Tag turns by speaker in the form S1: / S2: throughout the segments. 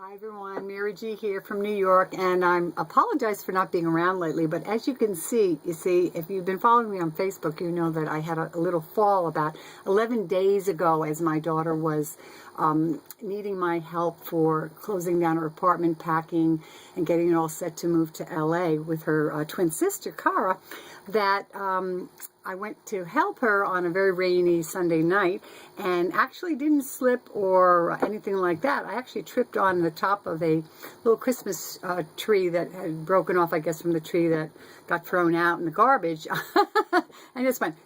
S1: Hi everyone, Mary G here from New York, and I apologize for not being around lately, but as you can see, if you've been following me on Facebook, you know that I had a little fall about 11 days ago as my daughter was needing my help for closing down her apartment, packing, and getting it all set to move to LA with her twin sister, Cara, that I went to help her on a very rainy Sunday night and actually didn't slip or anything like that. I actually tripped on the top of a little Christmas tree that had broken off, I guess, from the tree that got thrown out in the garbage. And just went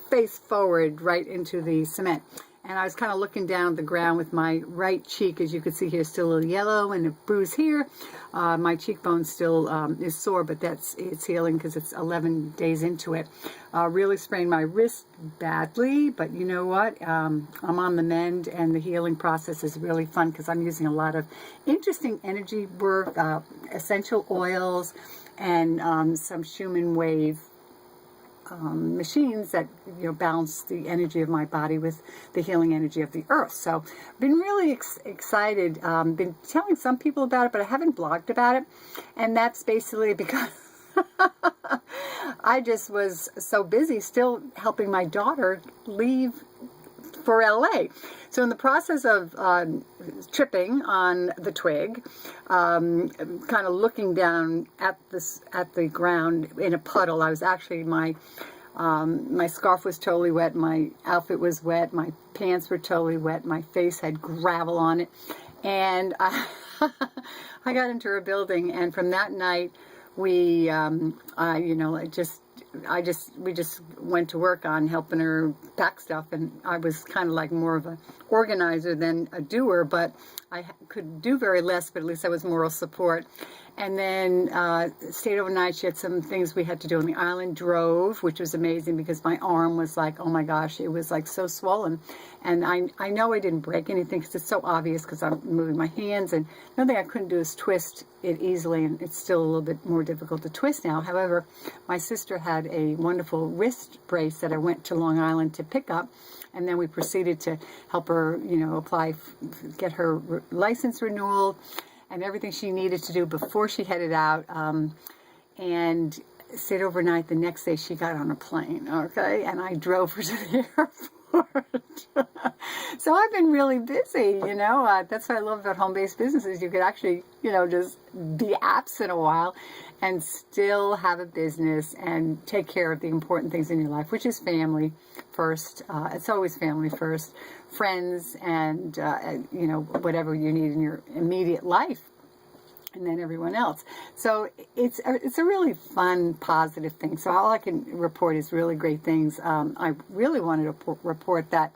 S1: face forward right into the cement. And I was kind of looking down the ground with my right cheek, as you can see here, still a little yellow and a bruise here. My cheekbone still is sore, but it's healing because it's 11 days into it. Really sprained my wrist badly, but you know what? I'm on the mend, and the healing process is really fun because I'm using a lot of interesting energy work, essential oils, and some Schumann wave machines that balance the energy of my body with the healing energy of the earth. So been really excited. Been telling some people about it, but I haven't blogged about it, and that's basically because I just was so busy still helping my daughter leave for LA. So in the process of tripping on the twig, kind of looking down at the ground in a puddle. I was actually my scarf was totally wet, my outfit was wet, my pants were totally wet, my face had gravel on it, and I got into her building, and from that night we we just went to work on helping her pack stuff, and I was kind of like more of an organizer than a doer, but I could do very less, but at least I was moral support. And then stayed overnight. She had some things we had to do on the island, drove, which was amazing because my arm was like, oh my gosh, it was like so swollen. And I know I didn't break anything because it's so obvious because I'm moving my hands, and another thing I couldn't do is twist it easily, and it's still a little bit more difficult to twist now. However, my sister had a wonderful wrist brace that I went to Long Island to pick up, and then we proceeded to help her, apply, get her license renewal, and everything she needed to do before she headed out, and stayed overnight. The next day she got on a plane, okay, and I drove her to the airport. So I've been really busy, that's what I love about home-based businesses. You could actually, just be absent a while and still have a business and take care of the important things in your life, which is family first. It's always family first, friends, and, whatever you need in your immediate life, and then everyone else. So it's a really fun, positive thing. So all I can report is really great things. I really wanted to report that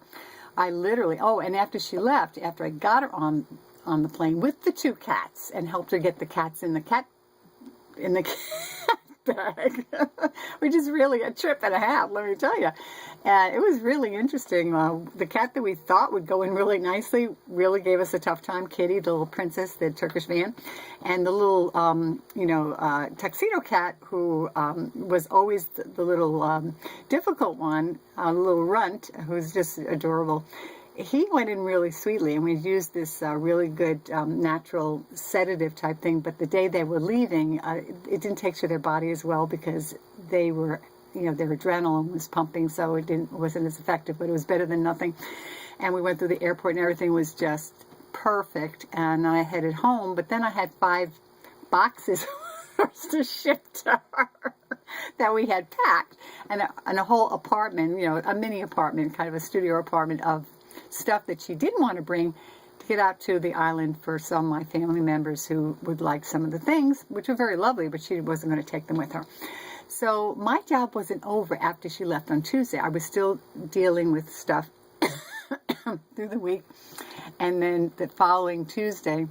S1: I literally, and after she left, after I got her on the plane with the two cats and helped her get the cats in the cat bag, which is really a trip and a half, let me tell you. It was really interesting. The cat that we thought would go in really nicely really gave us a tough time. Kitty, the little princess, the Turkish van, and the little, tuxedo cat who was always the little difficult one, a little runt, who's just adorable. He went in really sweetly, and we used this really good natural sedative type thing, but the day they were leaving, it didn't take to their body as well because they were, their adrenaline was pumping, so it wasn't as effective, but it was better than nothing. And we went through the airport, and everything was just perfect, and I headed home, but then I had 5 boxes to ship to her that we had packed, and a whole apartment, a mini apartment, kind of a studio apartment of stuff that she didn't want to bring to get out to the island for some of my family members who would like some of the things, which were very lovely, but she wasn't going to take them with her. So my job wasn't over after she left on Tuesday. I was still dealing with stuff through the week, and then the following Tuesday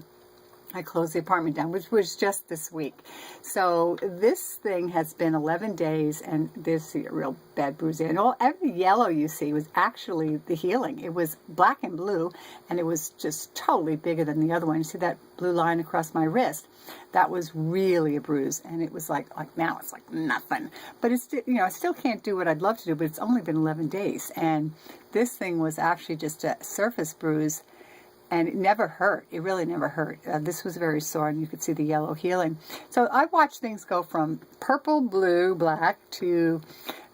S1: I closed the apartment down, which was just this week. So this thing has been 11 days, and there's a real bad bruise there. And every yellow you see was actually the healing. It was black and blue, and it was just totally bigger than the other one. You see that blue line across my wrist? That was really a bruise, and it was like now it's like nothing. But it's, I still can't do what I'd love to do, but it's only been 11 days. And this thing was actually just a surface bruise and it never hurt. It really never hurt. This was very sore, and you could see the yellow healing. So I watched things go from purple, blue, black to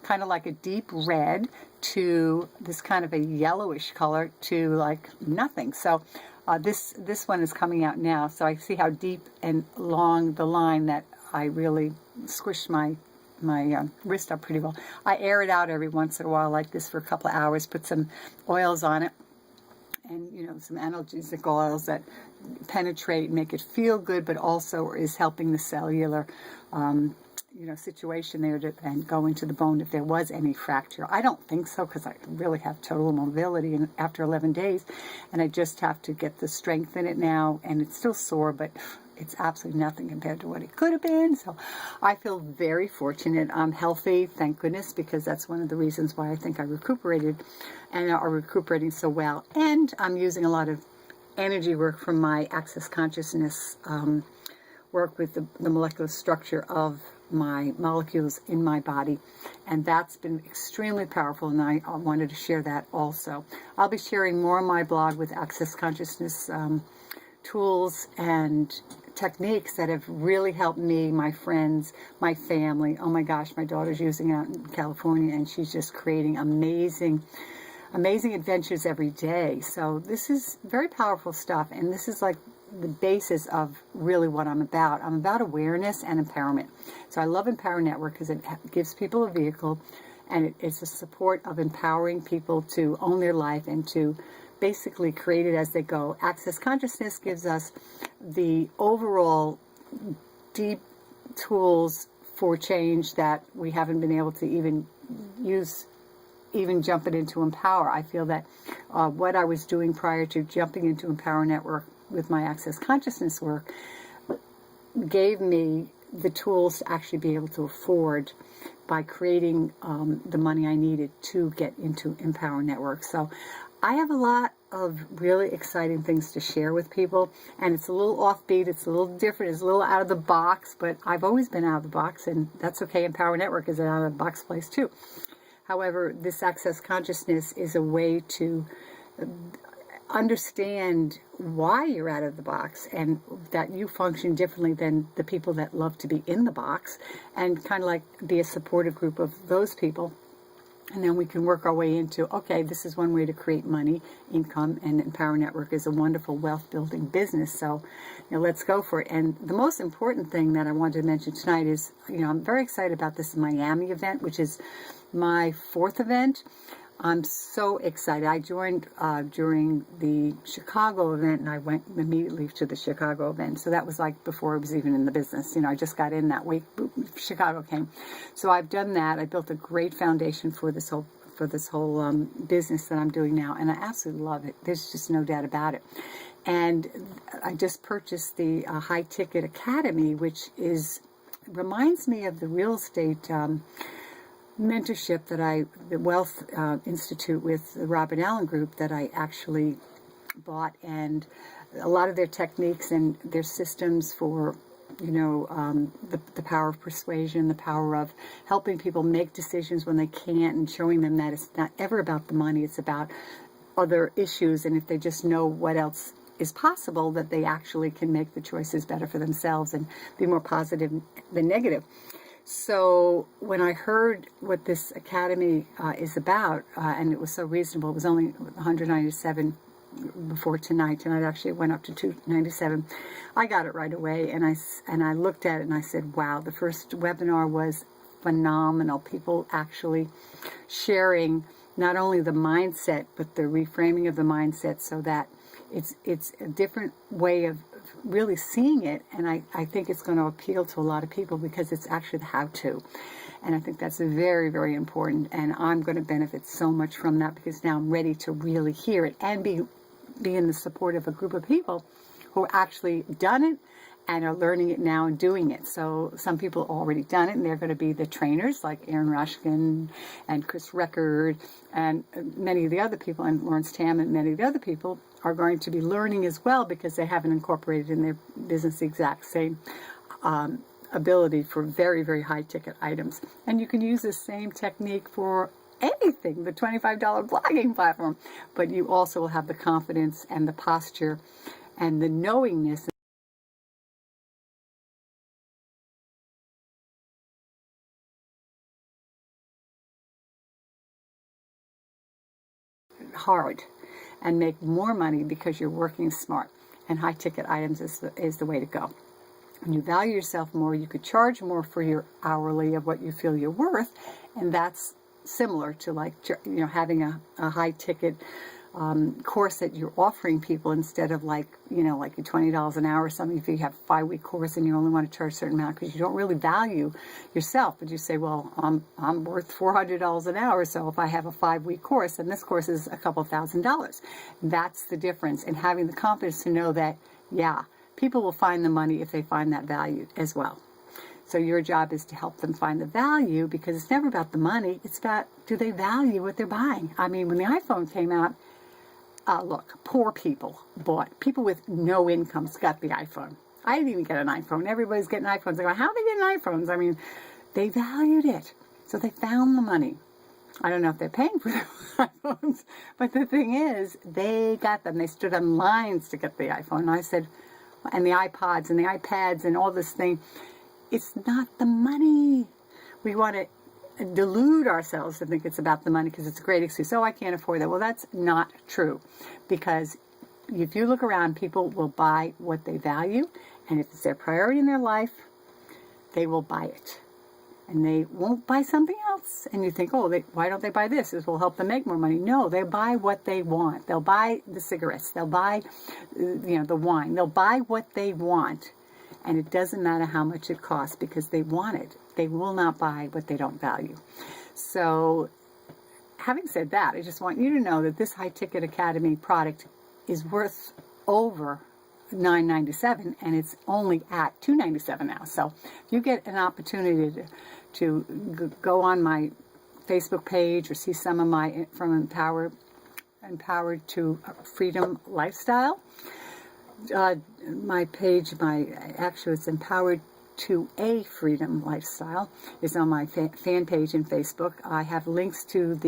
S1: kind of like a deep red to this kind of a yellowish color to like nothing. So this one is coming out now. So I see how deep and long the line that I really squished my wrist up pretty well. I air it out every once in a while like this for a couple of hours, put some oils on it, and some analgesic oils that penetrate, make it feel good, but also is helping the cellular situation there and go into the bone if there was any fracture. I don't think so, because I really have total mobility after 11 days, and I just have to get the strength in it now, and it's still sore, but it's absolutely nothing compared to what it could have been. So I feel very fortunate. I'm healthy, thank goodness, because that's one of the reasons why I think I recuperated and are recuperating so well. And I'm using a lot of energy work from my Access Consciousness work with the molecular structure of my molecules in my body, and that's been extremely powerful, and I wanted to share that also. I'll be sharing more on my blog with Access Consciousness tools and techniques that have really helped me, my friends, my family. Oh my gosh, my daughter's using it out in California, and she's just creating amazing adventures every day. So this is very powerful stuff, and this is like the basis of really what I'm about. I'm about awareness and empowerment. So I love Empower Network because it gives people a vehicle, and it's a support of empowering people to own their life and to basically create it as they go. Access Consciousness gives us the overall deep tools for change that we haven't been able to even use, even jump it into Empower. I feel that what I was doing prior to jumping into Empower Network with my Access Consciousness work gave me the tools to actually be able to afford by creating the money I needed to get into Empower Network. So I have a lot of really exciting things to share with people, and it's a little offbeat, it's a little different, it's a little out of the box, but I've always been out of the box, and that's okay. Empower Network is an out of the box place too. However, this Access Consciousness is a way to understand why you're out of the box and that you function differently than the people that love to be in the box, and kind of like be a supportive group of those people. And then we can work our way into, okay, this is one way to create money, income, and Empower Network is a wonderful wealth building business. So, let's go for it. And the most important thing that I wanted to mention tonight is, I'm very excited about this Miami event, which is my 4th event. I'm so excited. I joined during the Chicago event, and I went immediately to the Chicago event. So that was like before I was even in the business. I just got in that week. Chicago came. So I've done that. I built a great foundation for this whole business that I'm doing now, and I absolutely love it. There's just no doubt about it. And I just purchased the High Ticket Academy, which reminds me of the real estate mentorship the Wealth Institute with the Robert Allen Group that I actually bought, and a lot of their techniques and their systems for, the power of persuasion, the power of helping people make decisions when they can't, and showing them that it's not ever about the money, it's about other issues, and if they just know what else is possible, that they actually can make the choices better for themselves and be more positive than negative. So when I heard what this academy is about, and it was so reasonable, it was only $197 before tonight. Tonight actually went up to $297. I got it right away, and I looked at it and I said, wow, the first webinar was phenomenal. People actually sharing not only the mindset, but the reframing of the mindset, so that it's a different way of really seeing it, and I think it's going to appeal to a lot of people because it's actually the how-to, and I think that's very, very important, and I'm going to benefit so much from that because now I'm ready to really hear it and be in the support of a group of people who actually done it and are learning it now and doing it. So some people already done it, and they're going to be the trainers like Aaron Rashkin and Chris Record and many of the other people, and Lawrence Tam and many of the other people are going to be learning as well because they haven't incorporated in their business the exact same ability for very, very high ticket items. And you can use the same technique for anything, the $25 blogging platform. But you also will have the confidence and the posture and the knowingness. Hard and make more money because you're working smart. And high ticket items is the way to go. When you value yourself more, you could charge more for your hourly of what you feel you're worth, and that's similar to like having a high ticket course that you're offering people instead of like like your $20 an hour or something. If you have a 5-week course and you only want to charge a certain amount because you don't really value yourself, but you say, well, I'm worth $400 an hour, so if I have a 5-week course, and this course is a couple $1,000, that's the difference. And having the confidence to know that, yeah, people will find the money if they find that value as well. So your job is to help them find the value, because it's never about the money. It's about, do they value what they're buying? I mean, when the iPhone came out, look, poor people people with no incomes got the iPhone. I didn't even get an iPhone. Everybody's getting iPhones. They go, how are they getting iPhones? I mean, they valued it. So they found the money. I don't know if they're paying for the iPhones, but the thing is, they got them. They stood on lines to get the iPhone. And I said, and the iPods and the iPads and all this thing, it's not the money. We want to delude ourselves to think it's about the money because it's a great excuse. Oh, I can't afford that. Well, that's not true, because if you look around, people will buy what they value, and if it's their priority in their life, they will buy it. And they won't buy something else. And you think, oh, why don't they buy this? This will help them make more money. No, they buy what they want. They'll buy the cigarettes. They'll buy, the wine. They'll buy what they want. And it doesn't matter how much it costs, because they want it. They will not buy what they don't value. So having said that, I just want you to know that this High Ticket Academy product is worth over $9.97, and it's only at $2.97 now. So if you get an opportunity to go on my Facebook page or see some of my from Empowered to Freedom Lifestyle, my page, it's Empowered to a Freedom Lifestyle, is on my fan page in Facebook. I have links to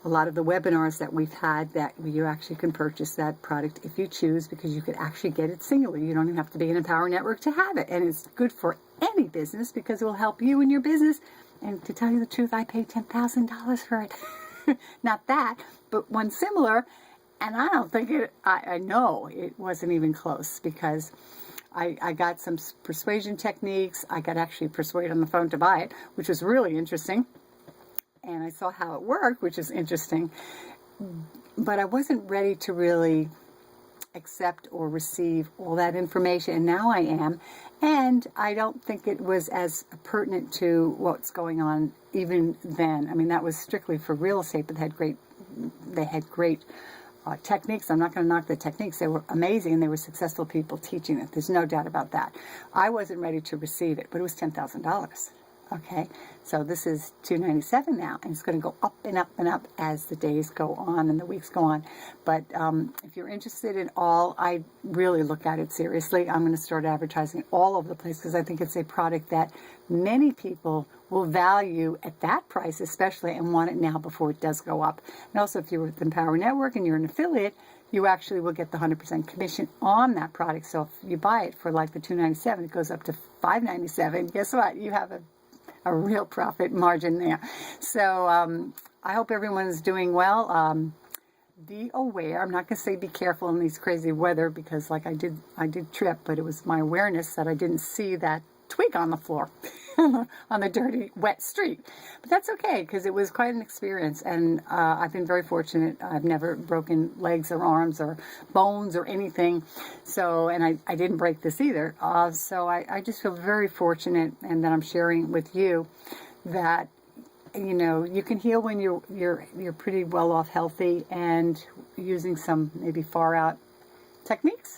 S1: a lot of the webinars that we've had that you actually can purchase that product if you choose, because you could actually get it singular. You don't even have to be in Empower Network to have it. And it's good for any business because it will help you in your business. And to tell you the truth, I paid $10,000 for it. Not that, but one similar. And I don't think I know it wasn't even close, because I got some persuasion techniques. I got actually persuaded on the phone to buy it, which was really interesting. And I saw how it worked, which is interesting. But I wasn't ready to really accept or receive all that information. And now I am. And I don't think it was as pertinent to what's going on even then. I mean, that was strictly for real estate, but they had great techniques. I'm not going to knock the techniques. They were amazing, and they were successful people teaching it. There's no doubt about that. I wasn't ready to receive it, but it was $10,000. Okay, so this is $297 now, and it's going to go up and up and up as the days go on and the weeks go on. But if you're interested in all, I really look at it seriously. I'm going to start advertising all over the place, because I think it's a product that many people will value at that price, especially, and want it now before it does go up. And also, if you're with Empower Network and you're an affiliate, you actually will get the 100% commission on that product. So if you buy it for like the $297, it goes up to $597. Guess what? You have a real profit margin there. So I hope everyone is doing well. Be aware. I'm not going to say be careful in these crazy weather, because like I did trip, but it was my awareness that I didn't see that twig on the floor on the dirty, wet street. But that's okay, because it was quite an experience, and I've been very fortunate. I've never broken legs or arms or bones or anything. So, and I didn't break this either. So I just feel very fortunate, and that I'm sharing with you that, you can heal when you're pretty well off, healthy, and using some maybe far out techniques.